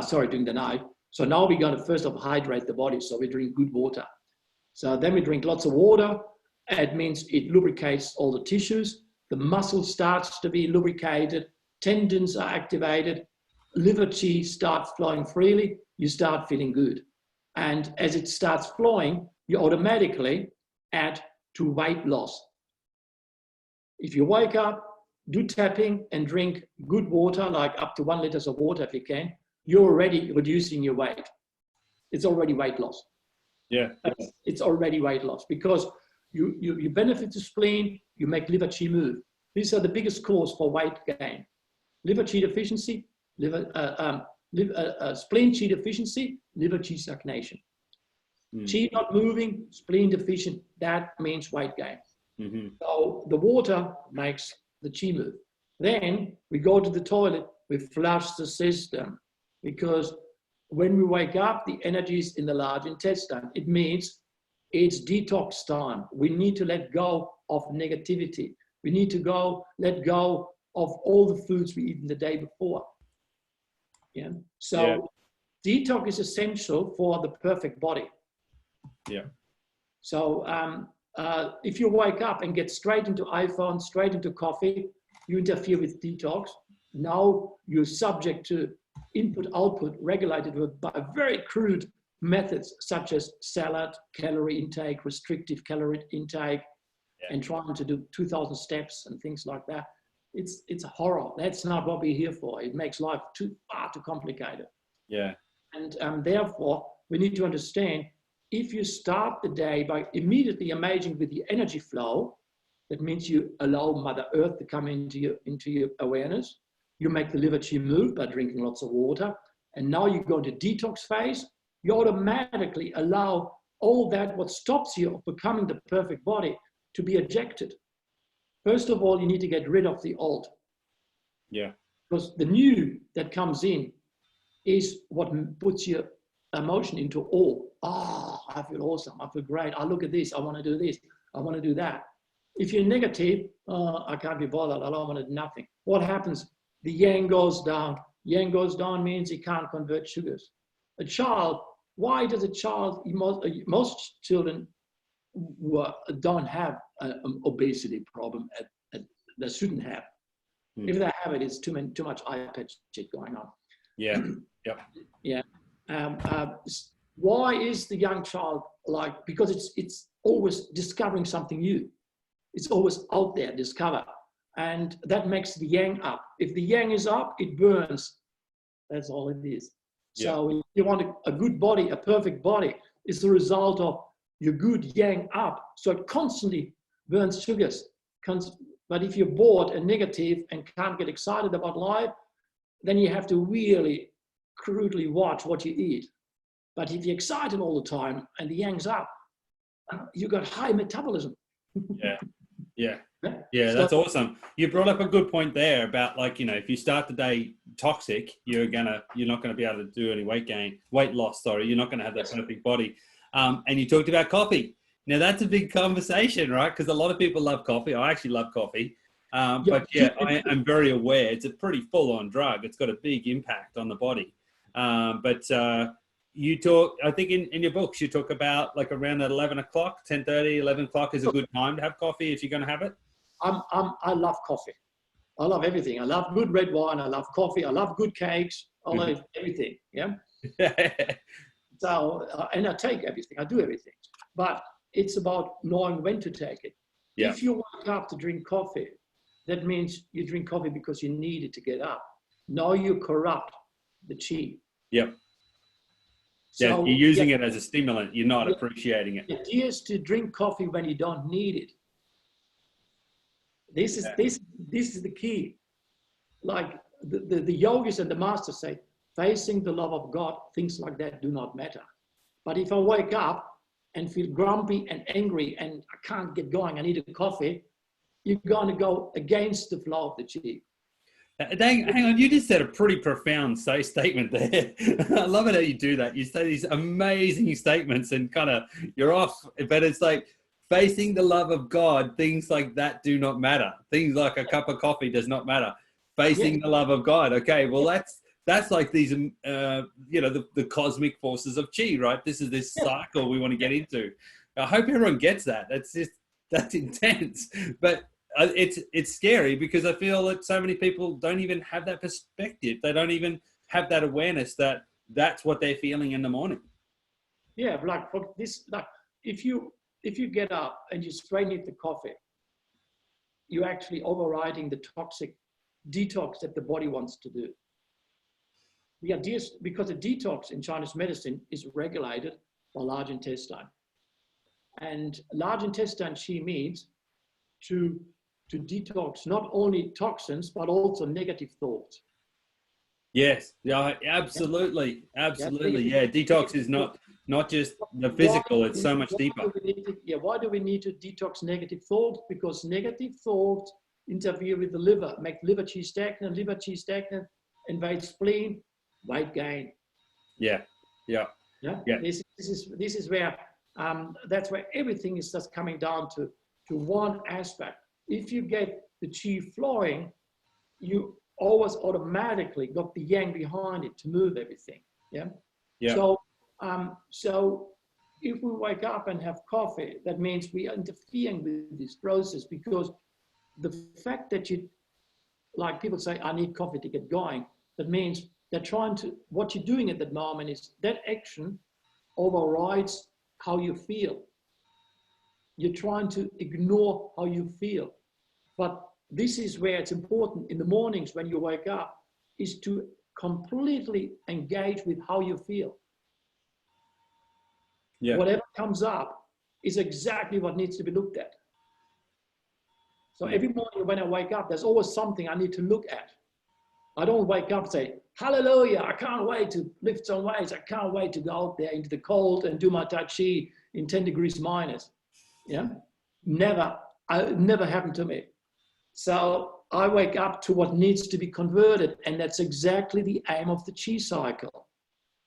During the night. So now we're going to first of all hydrate the body. So we drink good water. So then we drink lots of water. It means it lubricates all the tissues. The muscle starts to be lubricated. Tendons are activated. Liver chi starts flowing freely. You start feeling good. And as it starts flowing, you automatically add to weight loss. If you wake up, do tapping and drink good water, like up to 1 liter of water if you can, you're already reducing your weight. It's already weight loss. Yeah. It's already weight loss because you benefit the spleen, you make liver chi move. These are the biggest cause for weight gain. Liver chi deficiency, spleen chi deficiency, liver chi stagnation. Chi not moving, spleen deficient, that means weight gain. So the water makes the chi move. Then we go to the toilet, we flush the system because when we wake up, the energy is in the large intestine. It means it's detox time. We need to let go of negativity. We need to let go of all the foods we eaten the day before. Yeah. So detox is essential for the perfect body. Yeah. So if you wake up and get straight into iPhone, straight into coffee, you interfere with detox. Now you're subject to input-output regulated by very crude methods such as salad, calorie intake, restrictive calorie intake, and trying to do 2,000 steps and things like that. It's a horror. That's not what we're here for. It makes life far too complicated. Yeah. And therefore, we need to understand if you start the day by immediately engaging with the energy flow, that means you allow Mother Earth to come into your awareness. You make the liver chi move by drinking lots of water. And now you go into detox phase. You automatically allow all that what stops you of becoming the perfect body to be ejected. First of all, you need to get rid of the old. Yeah. Because the new that comes in is what puts your emotion into awe. I feel awesome. I feel great. I look at this. I want to do this. I want to do that. If you're negative, I can't be bothered. I don't want to do nothing. What happens? The yang goes down. Yang goes down means he can't convert sugars. A child, why does a child, most children don't have an obesity problem they shouldn't have. If they have it, it's too much iPad shit going on. Yeah. Yep. Yeah. Why is the young child like? Because it's always discovering something new. It's always out there, discover. And that makes the yang up. If the yang is up, it burns. That's all it is. Yeah. So if you want a good body, a perfect body, it's the result of your good yang up. So it constantly burns sugars, But if you're bored and negative and can't get excited about life, then you have to really crudely watch what you eat. But if you're excited all the time and the yang's up, you got high metabolism. Yeah, that's awesome. You brought up a good point there about, like, you know, if you start the day toxic, you're not gonna be able to do any weight loss. Sorry, you're not gonna have that perfect body. And you talked about coffee. Now that's a big conversation, right? Because a lot of people love coffee. I actually love coffee. But I am very aware it's a pretty full-on drug. It's got a big impact on the body. You talk, I think in your books, you talk about like around at 11 o'clock, 10:30, 11 o'clock is a good time to have coffee if you're going to have it. I love coffee. I love everything. I love good red wine. I love coffee. I love good cakes. I love everything. Yeah. So, and I take everything. I do everything. But it's about knowing when to take it. Yeah. If you wake up to drink coffee, that means you drink coffee because you need it to get up. Now you corrupt the chi. Yep. So, yeah, you're using it as a stimulant. You're not appreciating it. The idea is to drink coffee when you don't need it. This is the key. Like the yogis and the masters say, facing the love of God, things like that do not matter. But if I wake up and feel grumpy and angry and I can't get going, I need a coffee, you're going to go against the flow of the chi. Hang on, you just said a pretty profound statement there. I love it how you do that. You say these amazing statements and kind of you're off, but it's like facing the love of God, things like that do not matter. Things like a cup of coffee does not matter. Facing the love of God. Okay, well that's like these, you know, the cosmic forces of chi, right? This is this cycle we want to get into. I hope everyone gets that. That's intense, but it's scary because I feel that so many people don't even have that perspective. They don't even have that awareness that that's what they're feeling in the morning. Yeah, like if you get up and you straight eat the coffee, you're actually overriding the toxic detox that the body wants to do. The idea is because the detox in Chinese medicine is regulated by large intestine, and large intestine chi means to detox not only toxins, but also negative thoughts. Yes, yeah, absolutely. Yeah, detox is not just the physical, it's so much deeper. Why do we need to detox negative thoughts? Because negative thoughts interfere with the liver, make liver chi stagnant, invade spleen, weight gain. Yeah. This is where, that's where everything is just coming down to one aspect. If you get the chi flowing, you always automatically got the yang behind it to move everything. Yeah. So if we wake up and have coffee, that means we are interfering with this process, because the fact that like people say, I need coffee to get going, that means they're what you're doing at that moment is that action overrides how you feel. You're trying to ignore how you feel. But this is where it's important in the mornings when you wake up, is to completely engage with how you feel. Yeah. Whatever comes up is exactly what needs to be looked at. So every morning when I wake up, there's always something I need to look at. I don't wake up and say, hallelujah, I can't wait to lift some weights. I can't wait to go out there into the cold and do my Tai Chi in 10 degrees minus. Yeah, never happened to me. So I wake up to what needs to be converted, and that's exactly the aim of the chi cycle.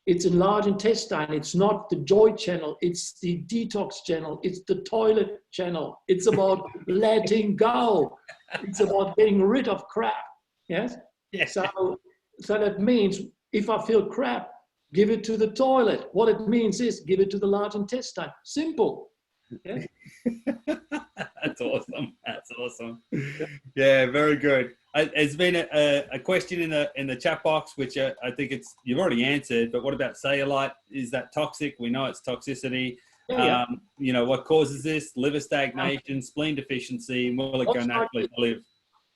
It's in large intestine. It's not the joy channel. It's the detox channel. It's the toilet channel. It's about letting go. It's about getting rid of crap. Yes. So that means if I feel crap, give it to the toilet. What it means is give it to the large intestine. Simple. Yeah. That's awesome. Yeah, very good. It's been a question in the chat box, which I think you've already answered, but what about cellulite? Is that toxic? We know it's toxicity. You know, what causes this? Liver stagnation, spleen deficiency, will it go naturally to live?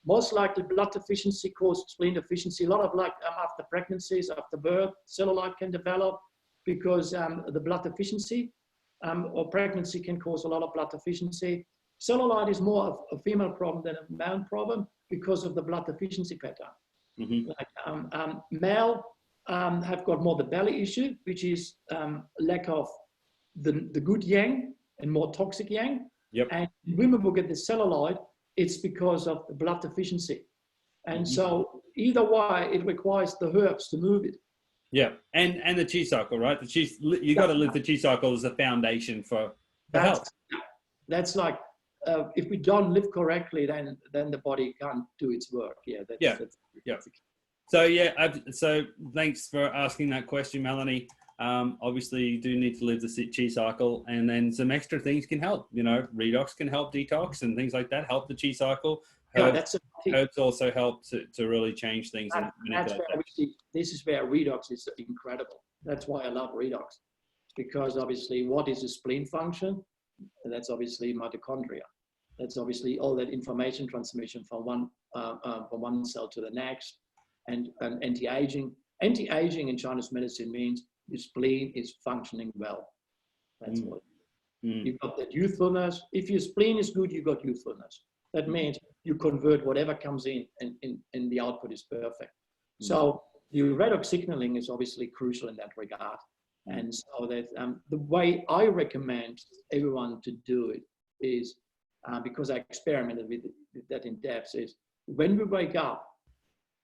Most likely blood deficiency causes spleen deficiency. A lot of after pregnancies, after birth, cellulite can develop because the blood deficiency or pregnancy can cause a lot of blood deficiency. Cellulite is more of a female problem than a male problem because of the blood deficiency pattern. Mm-hmm. Like male have got more the belly issue, which is lack of the good yang and more toxic yang. Yep. And women will get the cellulite, it's because of the blood deficiency. And so either way, it requires the herbs to move it. Yeah, and the chi cycle, right? You got to live the chi cycle as a foundation for health. That's like if we don't live correctly, then the body can't do its work. Yeah. So thanks for asking that question, Melanie. Obviously, you do need to live the chi cycle, and then some extra things can help. You know, redox can help, detox and things like that help the chi cycle. Herbs also help to really change things. This is where redox is incredible. That's why I love redox, because obviously, what is the spleen function? And that's obviously mitochondria. That's obviously all that information transmission from one cell to the next, and anti-aging. Anti-aging in Chinese medicine means your spleen is functioning well. That's what. You've got that youthfulness. If your spleen is good, you've got youthfulness. That means you convert whatever comes in, and the output is perfect. So the redox signaling is obviously crucial in that regard. And so that the way I recommend everyone to do it is, because I experimented with that in depth, is when we wake up,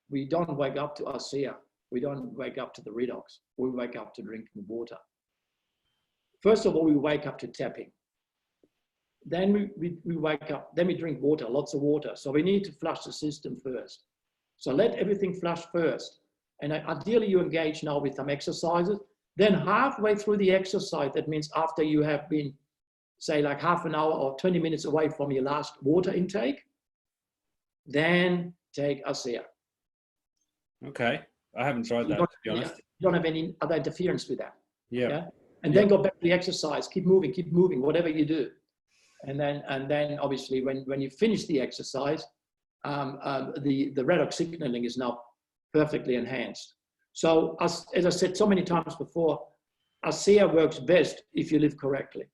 we don't wake up to ASEA. We don't wake up to the redox. We wake up to drinking water. First of all, we wake up to tapping. Then we wake up, then we drink water, lots of water. So we need to flush the system first. So let everything flush first. And ideally you engage now with some exercises. Then halfway through the exercise, that means after you have been, say like half an hour or 20 minutes away from your last water intake, then take ASEA. Okay. I haven't tried that, to be honest. You don't have any other interference with that. Yeah. And then go back to the exercise, keep moving, whatever you do. And then obviously when you finish the exercise, the redox signaling is now perfectly enhanced. So as I said so many times before, ASEA works best if you live correctly.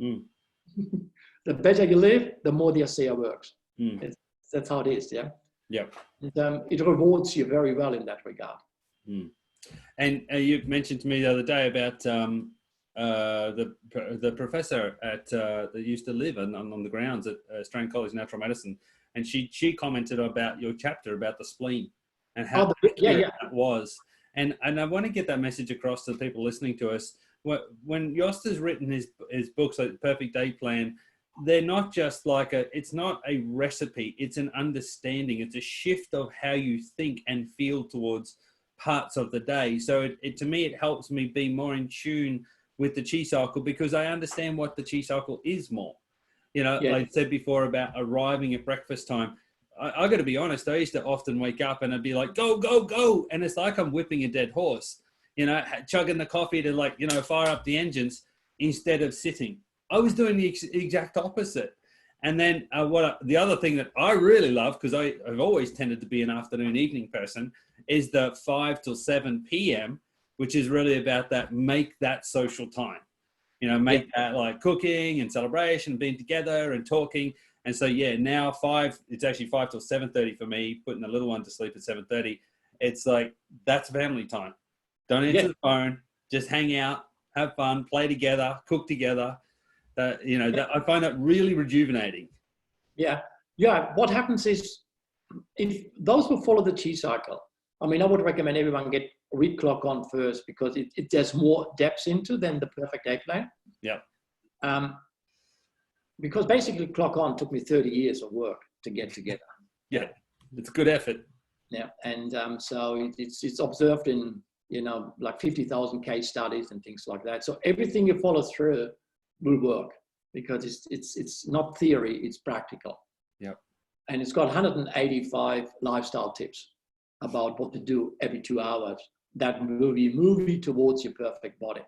The better you live, the more the ASEA works. That's how it is, yeah? Yeah. And, it rewards you very well in that regard. And you mentioned to me the other day about the professor that used to live on the grounds at Australian College of Natural Medicine, and she commented about your chapter about the spleen and how that was. And I want to get that message across to the people listening to us. When Jost has written his books like The Perfect Day Plan, they're not just like it's not a recipe, it's an understanding. It's a shift of how you think and feel towards parts of the day. So to me, it helps me be more in tune with the chi cycle, because I understand what the chi cycle is more. You know, like I said before about arriving at breakfast time. I got to be honest, I used to often wake up and I'd be like, go, go, go. And it's like I'm whipping a dead horse, you know, chugging the coffee to like, you know, fire up the engines instead of sitting. I was doing the exact opposite. And then the other thing that I really love, because I've always tended to be an afternoon evening person, is the 5 till 7 p.m., which is really about that, make that social time, you know, make that like cooking and celebration, being together and talking. And so, now it's actually 5 till 7:30 for me, putting the little one to sleep at 7:30. It's like, that's family time. Don't answer the phone, just hang out, have fun, play together, cook together. That I find that really rejuvenating. Yeah. What happens is, if those who follow the chi cycle, I mean, I would recommend everyone get read clock on first, because it there's more depths into than the perfect day plan. Yeah. Because basically clock on took me 30 years of work to get together. Yeah. It's a good effort. Yeah. And so it's observed in, you know, like 50,000 case studies and things like that. So everything you follow through will work, because it's not theory, it's practical. Yeah. And it's got 185 lifestyle tips about what to do every 2 hours that will be moving towards your perfect body.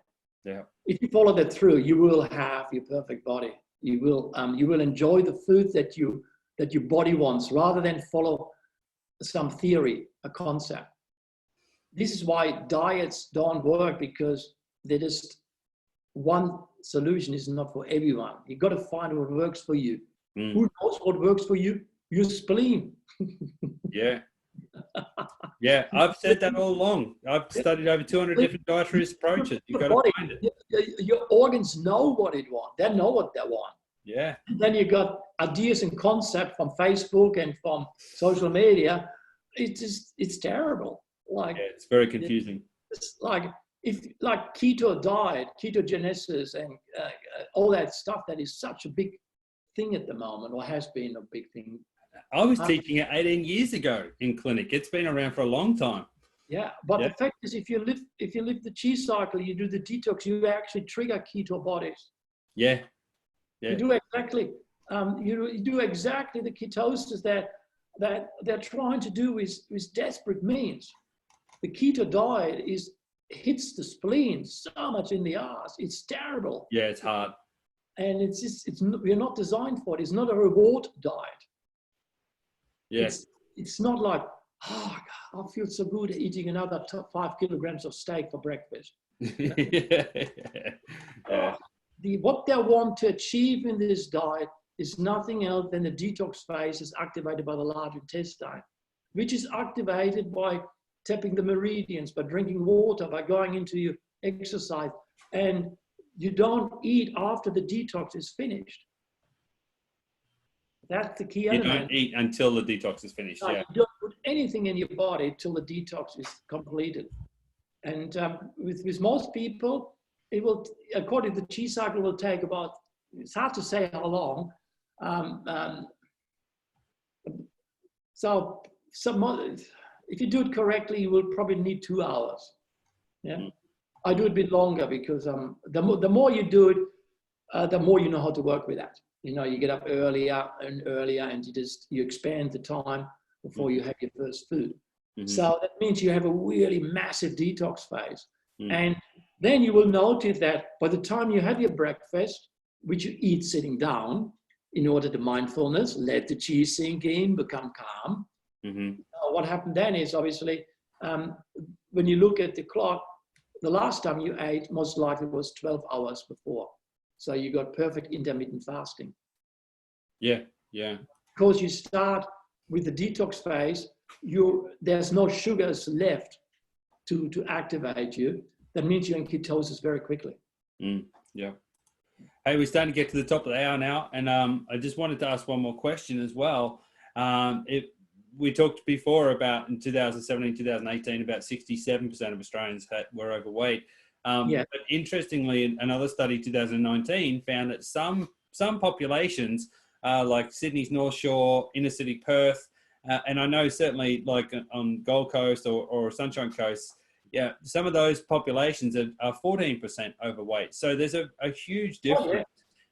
Yeah. If you follow that through, you will have your perfect body. You will enjoy the food that your body wants, rather than follow some theory, a concept. This is why diets don't work, because they're just one solution is not for everyone. You've got to find what works for you. Who knows what works for you? Your spleen. Yeah. Yeah, I've said that all along. I've studied over 200 different dietary approaches. You've got to find it. Your organs know what it wants. They know what they want. Yeah. And then you got ideas and concepts from Facebook and from social media. It's terrible. Like, yeah, it's very confusing. It's like keto diet, ketogenesis, and all that stuff that is such a big thing at the moment, or has been a big thing. I was teaching it 18 years ago in clinic. It's been around for a long time. Yeah, but the fact is, if you live the chi cycle, you do the detox, you actually trigger keto bodies. Yeah, yeah. You do exactly. You do exactly the ketosis that they're trying to do with desperate means. The keto diet hits the spleen so much in the ass. It's terrible. Yeah, it's hard. And we're not designed for it. It's not a reward diet. Yes. It's not like, oh, God, I feel so good eating another 5 kilograms of steak for breakfast. Yeah. What they want to achieve in this diet is nothing else than the detox phase is activated by the large intestine, which is activated by tapping the meridians, by drinking water, by going into your exercise. And you don't eat after the detox is finished. That's the key element. You don't eat until the detox is finished. Yeah. You don't put anything in your body till the detox is completed. And with most people, it will, according to the chi cycle, will take about, it's hard to say how long. So if you do it correctly, you will probably need 2 hours. Yeah. I do it a bit longer because the more you do it, the more you know how to work with that. You know, you get up earlier and earlier, and you expand the time before you have your first food. So that means you have a really massive detox phase. And then you will notice that by the time you have your breakfast, which you eat sitting down, in order to mindfulness, let the chi sink in, become calm. What happened then is obviously, when you look at the clock, the last time you ate most likely was 12 hours before. So you got perfect intermittent fasting. Yeah, yeah. Because you start with the detox phase, there's no sugars left to activate you. That means you're in ketosis very quickly. Yeah. Hey, we're starting to get to the top of the hour now, and I just wanted to ask one more question as well. We talked before about in 2017, 2018, about 67% of Australians were overweight. But interestingly, another study, 2019, found that some populations, like Sydney's North Shore, inner city Perth, and I know certainly like on Gold Coast or Sunshine Coast, yeah, some of those populations are 14% overweight. So there's a huge difference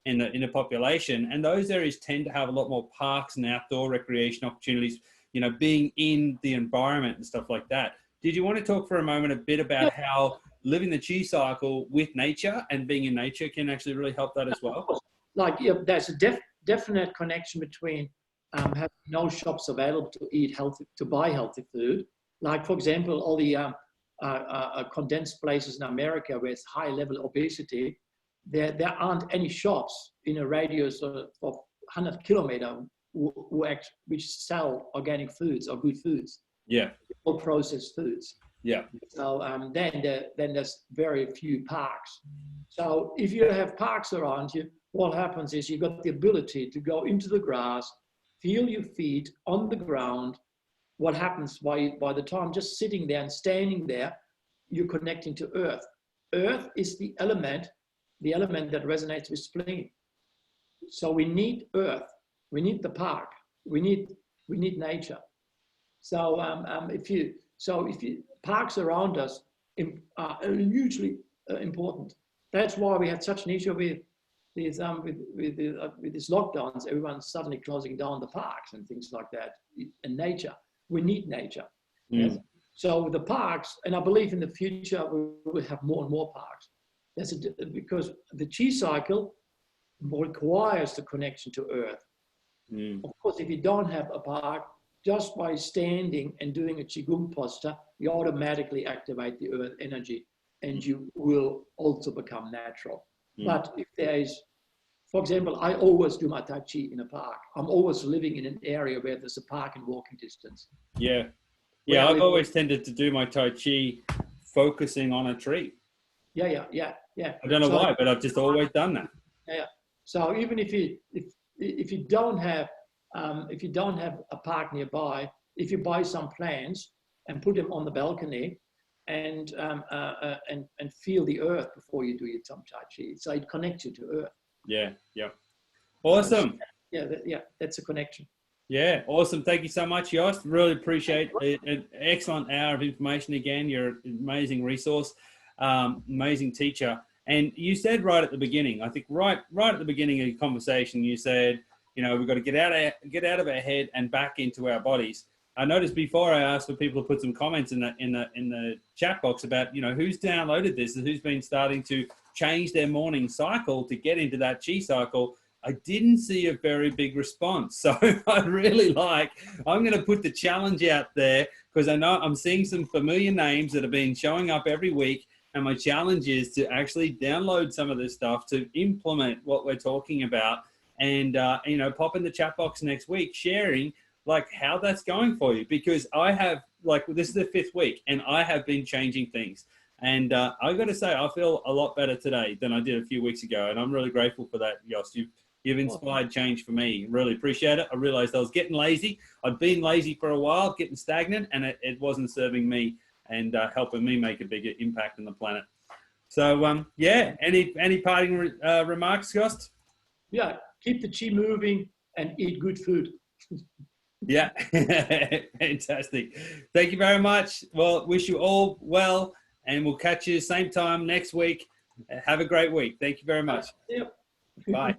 in the population, and those areas tend to have a lot more parks and outdoor recreation opportunities, you know, being in the environment and stuff like that. Did you want to talk for a moment a bit about how living the chi cycle with nature and being in nature can actually really help that as well? Like, there's a definite connection between having no shops available to eat healthy, to buy healthy food. Like, for example, all the condensed places in America where it's high level obesity, there aren't any shops in a radius of 100 kilometers which sell organic foods or good foods. Yeah. Or processed foods. Yeah. So then there's very few parks. So if you have parks around you, what happens is you've got the ability to go into the grass, feel your feet on the ground. What happens by the time just sitting there and standing there, you're connecting to earth. Earth is the element that resonates with spleen. So we need earth. We need the park. We need nature. So if parks around us are hugely important. That's why we had such an issue with these lockdowns. Everyone's suddenly closing down the parks and things like that. And nature, we need nature. Yes? So the parks, and I believe in the future we will have more and more parks. Because the chi cycle requires the connection to earth. Of course, if you don't have a park, just by standing and doing a qigong posture, you automatically activate the earth energy, and you will also become natural. But if there is For example, I always do my Tai Chi in a park. I'm always living in an area where there's a park in walking distance. Yeah. Yeah, I've always tended to do my Tai Chi focusing on a tree. Yeah. I don't know why, but I've just always done that. Yeah. So even if you don't have a park nearby, if you buy some plants and put them on the balcony and feel the earth before you do your Tai Chi, so it connects you to earth. Yeah. Awesome. That's a connection. Yeah, awesome. Thank you so much, Jost. Really appreciate an excellent hour of information again. You're an amazing resource, amazing teacher. And you said right at the beginning, I think right at the beginning of your conversation, you said, we've got to get out of our head and back into our bodies. I noticed before I asked for people to put some comments in the chat box about, who's downloaded this and who's been starting to change their morning cycle to get into that chi cycle. I didn't see a very big response. So I'm going to put the challenge out there because I know I'm seeing some familiar names that have been showing up every week. And my challenge is to actually download some of this stuff to implement what we're talking about and, pop in the chat box next week, sharing how that's going for you, because I have this is the 5th week and I have been changing things. And I got to say, I feel a lot better today than I did a few weeks ago. And I'm really grateful for that, Jost. You've inspired change for me. Really appreciate it. I realized I was getting lazy. I'd been lazy for a while, getting stagnant, and it wasn't serving me and helping me make a bigger impact on the planet. So, any parting remarks, Jost? Yeah, keep the chi moving and eat good food. Yeah, fantastic. Thank you very much. Well, wish you all well, and we'll catch you same time next week. Have a great week. Thank you very much. Yep. Bye.